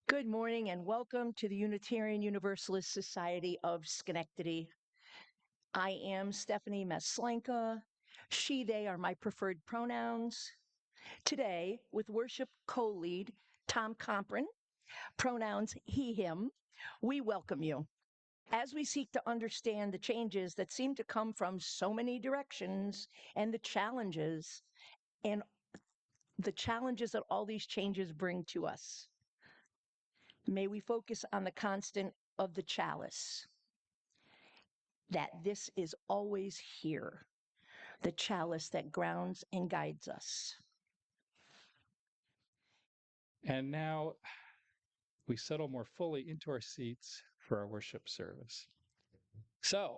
Good morning and welcome to the Unitarian Universalist Society of Schenectady. I am Stephanie Maslanka. She, they are my preferred pronouns. Today, with worship co-lead Tom Comparin, pronouns he, him, we welcome you. As we seek to understand the changes that seem to come from so many directions and the challenges that all these changes bring to us. May we focus on the constant of the chalice, that this is always here, the chalice that grounds and guides us. And now we settle more fully into our seats for our worship service. So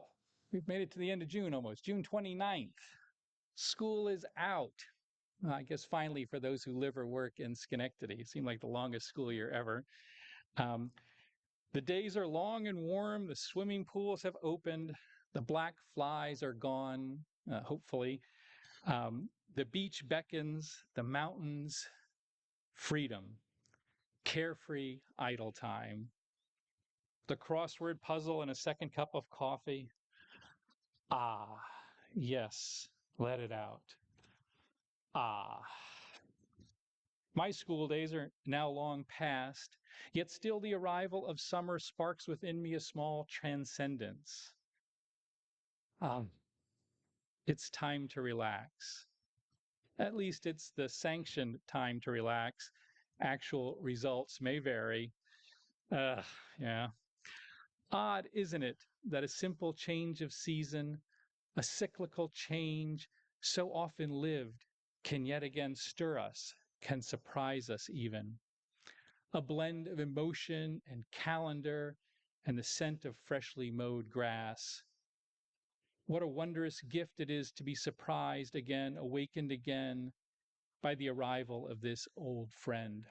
we've made it to the end of June almost, June 29th. School is out. I guess finally for those who live or work in Schenectady. It seemed like the longest school year ever. The days are long and warm. The swimming pools have opened. The black flies are gone, hopefully. The beach beckons, the mountains, freedom, carefree idle time. The crossword puzzle and a second cup of coffee. Ah, yes, let it out. Ah. My school days are now long past, yet still the arrival of summer sparks within me a small transcendence. It's time to relax. At least it's the sanctioned time to relax. Actual results may vary. Yeah. Odd, isn't it, that a simple change of season, a cyclical change so often lived, can yet again stir us, can surprise us even. A blend of emotion and calendar and the scent of freshly mowed grass. What a wondrous gift it is to be surprised again, awakened again by the arrival of this old friend.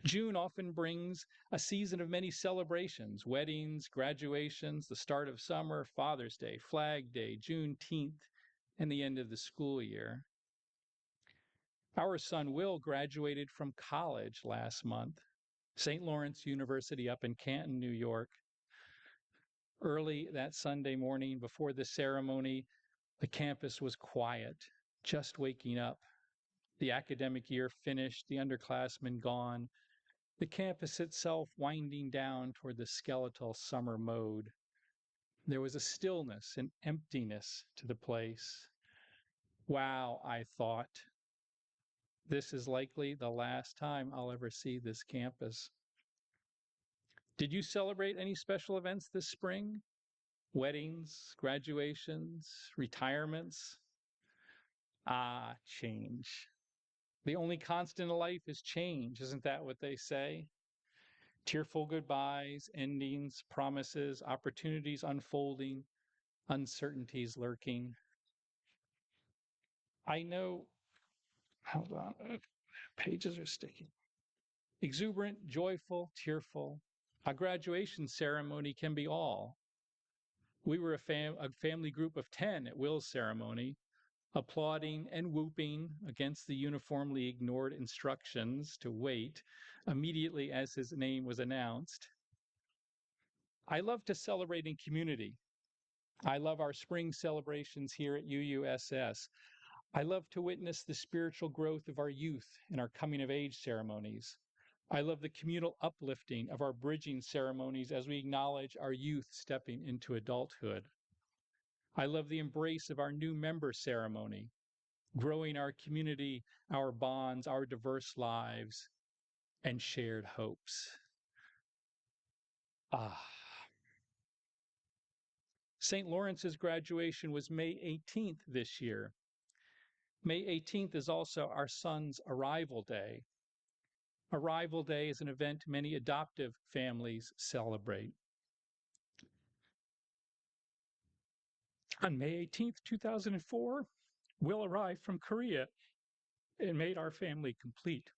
June often brings a season of many celebrations, weddings, graduations, the start of summer, Father's Day, Flag Day, Juneteenth, and the end of the school year. Our son Will graduated from college last month, St. Lawrence University up in Canton, New York. Early that Sunday morning before the ceremony, the campus was quiet, just waking up. The academic year finished, the underclassmen gone, the campus itself winding down toward the skeletal summer mode. There was a stillness and emptiness to the place. Wow, I thought, this is likely the last time I'll ever see this campus. Did you celebrate any special events this spring? Weddings, graduations, retirements? Ah, change. The only constant in life is change. Isn't that what they say? Tearful goodbyes, endings, promises, opportunities unfolding, uncertainties lurking. I know, hold on, pages are sticky. Exuberant, joyful, tearful. A graduation ceremony can be all. We were a family group of 10 at Will's ceremony, applauding and whooping against the uniformly ignored instructions to wait immediately as his name was announced. I love to celebrate in community. I love our spring celebrations here at UUSS. I love to witness the spiritual growth of our youth in our coming of age ceremonies. I love the communal uplifting of our bridging ceremonies as we acknowledge our youth stepping into adulthood. I love the embrace of our new member ceremony, growing our community, our bonds, our diverse lives, and shared hopes. St. Lawrence's graduation was May 18th this year. May 18th is also our son's arrival day. Arrival Day is an event many adoptive families celebrate. On May 18th, 2004, Will arrived from Korea and made our family complete.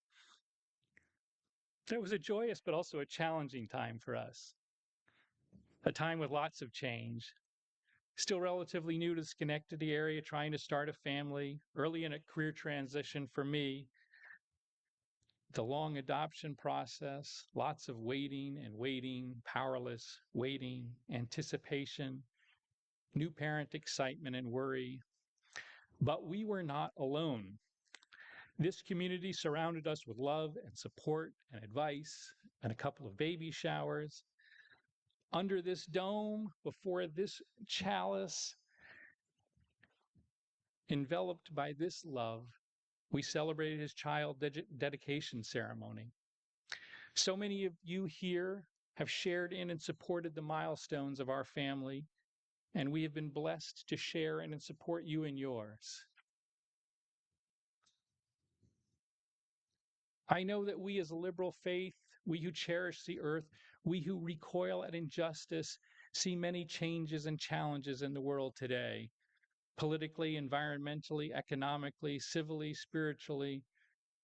That was a joyous but also a challenging time for us. A time with lots of change. Still relatively new to the Schenectady area, trying to start a family, early in a career transition for me. the long adoption process, lots of waiting and waiting, powerless waiting, anticipation, new parent excitement and worry. But we were not alone. This community surrounded us with love and support and advice and a couple of baby showers. Under this dome, before this chalice, enveloped by this love, we celebrated his child dedication ceremony. So many of you here have shared in and supported the milestones of our family, and we have been blessed to share in and support you in yours. I know that we as a liberal faith, we who cherish the earth, we who recoil at injustice, see many changes and challenges in the world today, politically, environmentally, economically, civilly, spiritually,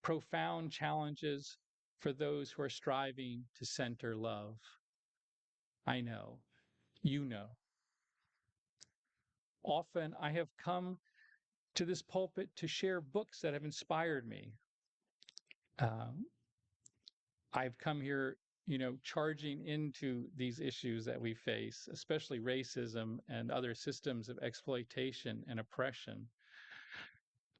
profound challenges for those who are striving to center love. I know, you know. Often I have come to this pulpit to share books that have inspired me. Um, I've come here, charging into these issues that we face, especially racism and other systems of exploitation and oppression.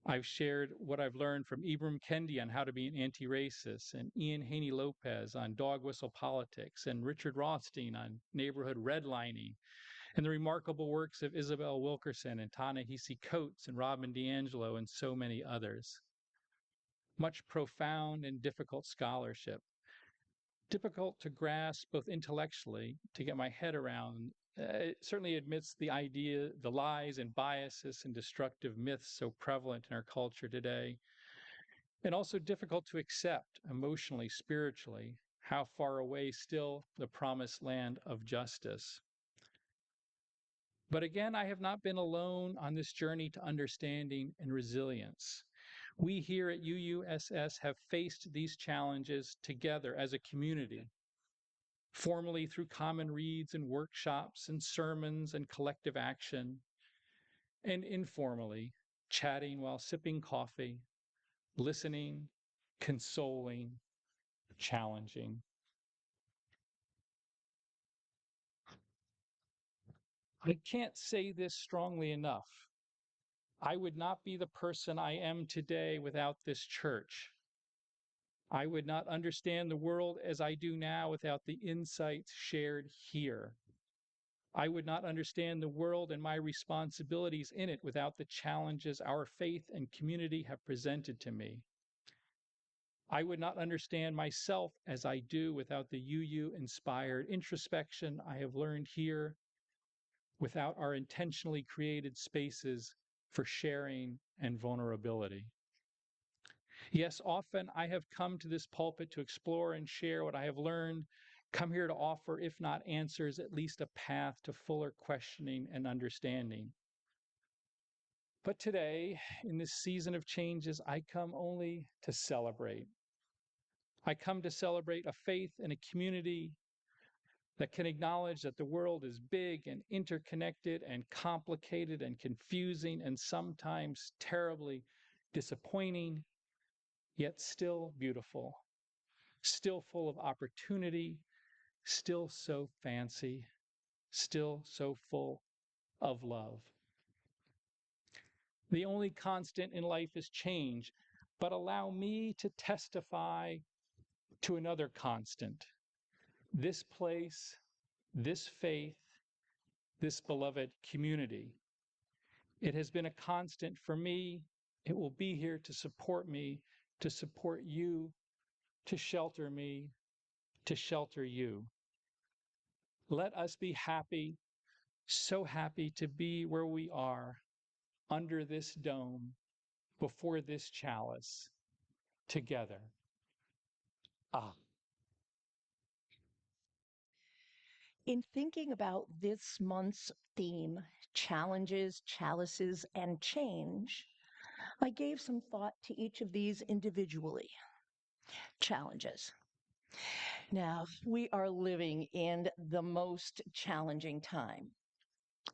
I've shared what I've learned from Ibram Kendi on how to be an anti-racist, and Ian Haney Lopez on dog whistle politics, and Richard Rothstein on neighborhood redlining, and the remarkable works of Isabel Wilkerson and Ta-Nehisi Coates and Robin DiAngelo and so many others. Much profound and difficult scholarship. Difficult to grasp both intellectually, to get my head around. It certainly admits the idea, the lies and biases and destructive myths so prevalent in our culture today, and also difficult to accept emotionally, spiritually, how far away still the promised land of justice. But again, I have not been alone on this journey to understanding and resilience. We here at UUSS have faced these challenges together as a community, formally through common reads and workshops and sermons and collective action, and informally, chatting while sipping coffee, listening, consoling, challenging. I can't say this strongly enough. I would not be the person I am today without this church. I would not understand the world as I do now without the insights shared here. I would not understand the world and my responsibilities in it without the challenges our faith and community have presented to me. I would not understand myself as I do without the UU-inspired introspection I have learned here, without our intentionally created spaces for sharing and vulnerability. Yes, often I have come to this pulpit to explore and share what I have learned, come here to offer, if not answers, at least a path to fuller questioning and understanding. But today, in this season of changes, I come only to celebrate. I come to celebrate a faith and a community that can acknowledge that the world is big and interconnected and complicated and confusing and sometimes terribly disappointing, yet still beautiful, still full of opportunity, still so fancy, still so full of love. The only constant in life is change, but allow me to testify to another constant. This place, this faith, this beloved community. It has been a constant for me. It will be here to support me, to support you, to shelter me, to shelter you. Let us be happy, so happy to be where we are, under this dome, before this chalice, together. Ah. In thinking about this month's theme, challenges, chalices, and change, I gave some thought to each of these individually. Challenges. Now, we are living in the most challenging time.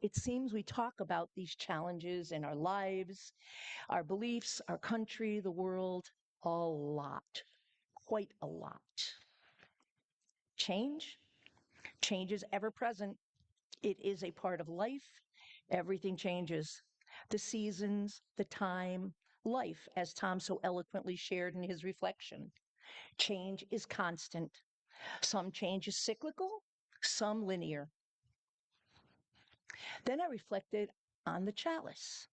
It seems we talk about these challenges in our lives, our beliefs, our country, the world, a lot. quite a lot. Change? Change is ever present. It is a part of life. Everything changes. The seasons, the time, life, as Tom so eloquently shared in his reflection. Change is constant. Some change is cyclical, some linear. Then I reflected on the chalice.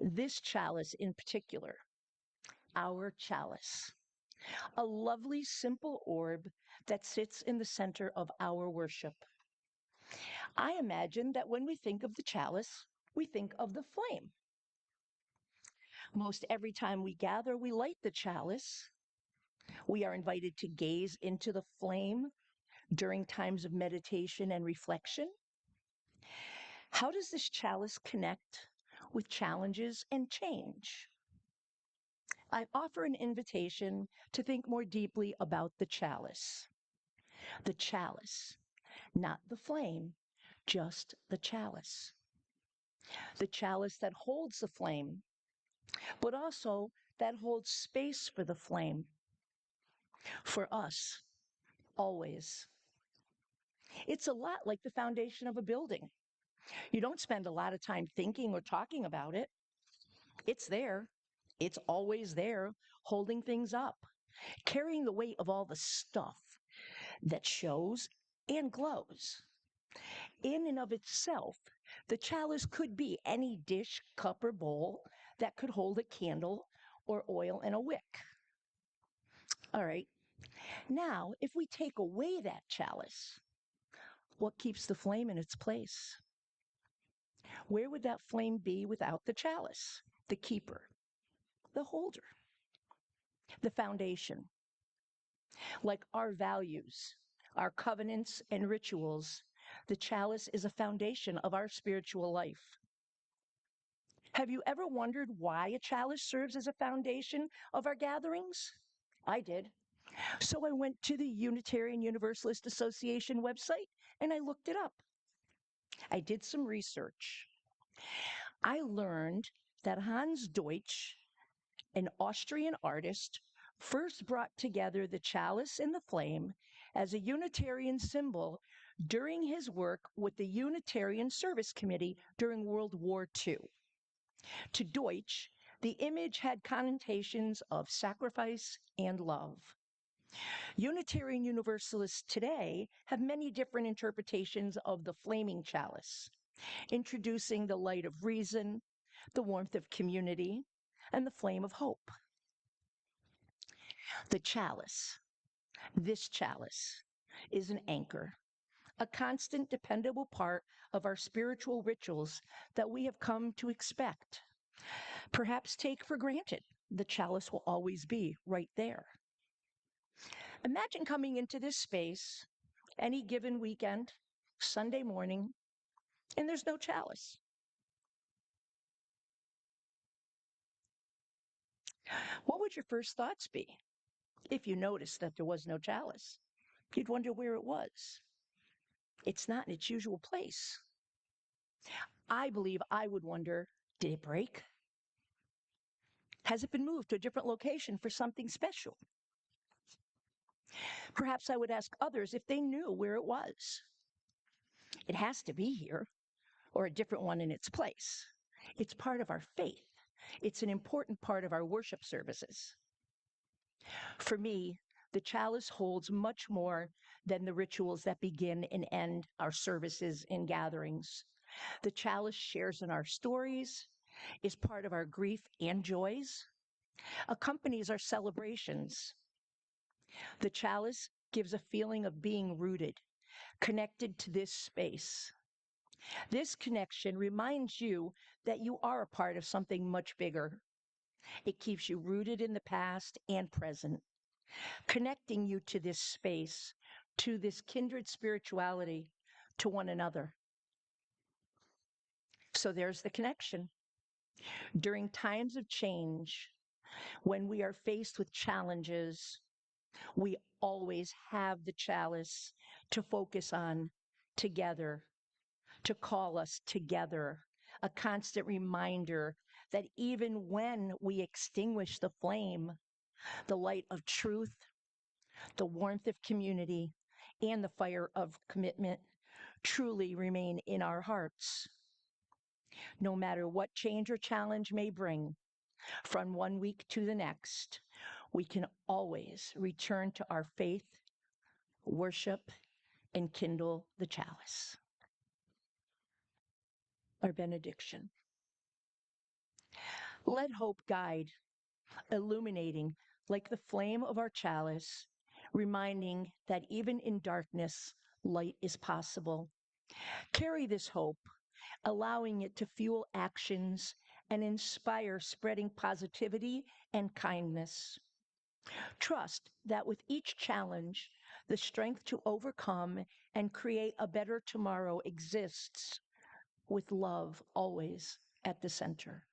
This chalice in particular, our chalice, a lovely, simple orb that sits in the center of our worship. I imagine that when we think of the chalice, we think of the flame. Most every time we gather, we light the chalice. We are invited to gaze into the flame during times of meditation and reflection. How does this chalice connect with challenges and change? I offer an invitation to think more deeply about the chalice. The chalice, not the flame, just the chalice. The chalice that holds the flame, but also that holds space for the flame, for us, always. It's a lot like the foundation of a building. You don't spend a lot of time thinking or talking about it. It's there. It's always there, holding things up, carrying the weight of all the stuff that shows and glows. In and of itself, the chalice could be any dish, cup, or bowl that could hold a candle or oil and a wick. All right. Now, if we take away that chalice, what keeps the flame in its place? Where would that flame be without the chalice, the keeper, the holder, the foundation? Like our values, our covenants, and rituals, the chalice is a foundation of our spiritual life. Have you ever wondered why a chalice serves as a foundation of our gatherings? I did. So I went to the Unitarian Universalist Association website and I looked it up. I did some research. I learned that Hans Deutsch, an Austrian artist, first brought together the chalice and the flame as a Unitarian symbol during his work with the Unitarian Service Committee during World War II. To Deutsch, the image had connotations of sacrifice and love. Unitarian Universalists today have many different interpretations of the flaming chalice, introducing the light of reason, the warmth of community, and the flame of hope. The chalice, this chalice, is an anchor, a constant, dependable part of our spiritual rituals that we have come to expect. Perhaps take for granted the chalice will always be right there. Imagine coming into this space any given weekend, Sunday morning, and there's no chalice. What would your first thoughts be if you noticed that there was no chalice? You'd wonder where it was. It's not in its usual place. I believe I would wonder, did it break? Has it been moved to a different location for something special? Perhaps I would ask others if they knew where it was. It has to be here, or a different one in its place. It's part of our faith. It's an important part of our worship services. For me, the chalice holds much more than the rituals that begin and end our services and gatherings. The chalice shares in our stories, is part of our grief and joys, accompanies our celebrations. The chalice gives a feeling of being rooted, connected to this space. This connection reminds you that you are a part of something much bigger. It keeps you rooted in the past and present, connecting you to this space, to this kindred spirituality, to one another. So there's the connection. During times of change, when we are faced with challenges, we always have the chalice to focus on together, to call us together, a constant reminder that even when we extinguish the flame, The light of truth, the warmth of community, and the fire of commitment truly remain in our hearts. No matter what change or challenge may bring, from one week to the next, we can always return to our faith, worship, and kindle the chalice. Our benediction. Let hope guide, illuminating like the flame of our chalice, reminding that even in darkness, light is possible. Carry this hope, allowing it to fuel actions and inspire spreading positivity and kindness. Trust that with each challenge, the strength to overcome and create a better tomorrow exists, with love always at the center.